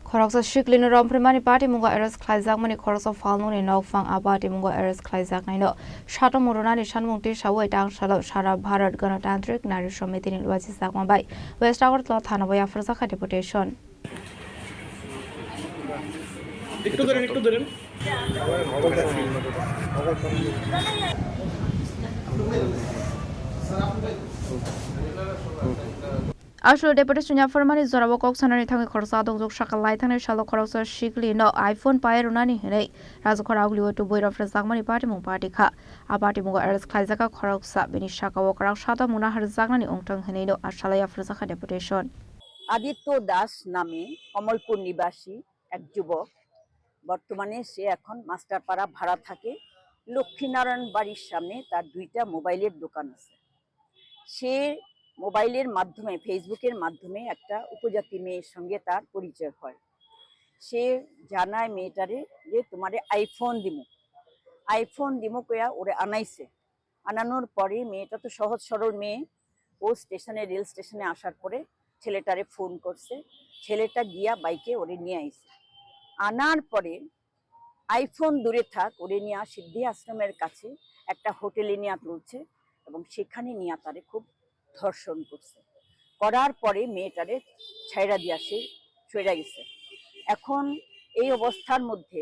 Khoroksa shiklin rom primani party mungo eres khlaizak mani khoroksa falno ni nokfang abati mungo eres khlaizak naino shato murunani shanmungti shawai tang shalo shara bharat ganatantrik nari samiti ni lwaji sakma bai West Agartala thana boya farzakha deputation একটু ধরেন Ashur deputation ya formani zorabo kok sanani thangi khorsa dongjok shakalai thangni shalo khoroksa shikli no iPhone pairunani hinai rajokhora agli to boy of zakmani party mung party kha a party mungo eres khlaizaka khoroksa bini shaka wokrak shata muna har zaknani ongtang hinai no ashalaya farzakha deputation Aditya Das নামে কমলপুর নিবাসী এক যুবক বর্তমানে সে এখন মাস্টারপাড়া ভাড়া থাকে লক্ষ্মীনারায়ণ বাড়ির সামনে তার দুইটা মোবাইলের দোকান আছে সে মোবাইলের মাধ্যমে ফেসবুকের মাধ্যমে একটা উপজাতি মেয়ের সঙ্গে তার পরিচয় হয় সে জানায় মেয়েটারে যে তোমারে আইফোন দিমু কয়া ওরে আনাইছে আনানোর পরে মেয়েটা তো সহজ সরল মেয়ে ও রেল স্টেশনে আসার পরে ছেলেটারে ফোন করছে ছেলেটা গিয়া বাইকে ওরে নিয়ে আইছে আনার পরে আইফোন দূরে থাক ওরে নিয়ে সিদ্ধি আশ্রমের কাছে একটা হোটেলে নিয়ে তুলছে এবং সেখানে নিয়ে তারে খুব ধর্ষণ করছে করার পরে মেয়েটারে ছাইড়া দিয়া সে সরে গেছে এখন এই অবস্থার মধ্যে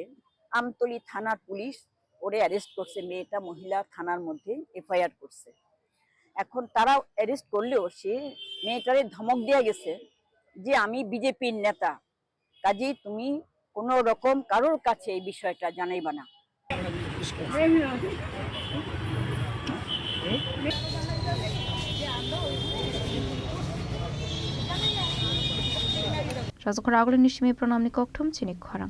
আমতলী থানার পুলিশ ওরে অ্যারেস্ট করছে মেয়েটা মহিলা থানার মধ্যে এফআইআর করছে এখন তারা অ্যারেস্ট করলেও সে মেয়েটারে ধমক দেয়া গেছে যে আমি বিজেপির নেতা কাজেই তুমি কোনো রকম কারোর কাছে এই বিষয়টা জানাইবা না রাজখরা আগলে নিশমি প্রণামনি ককঠম চিনি খরাং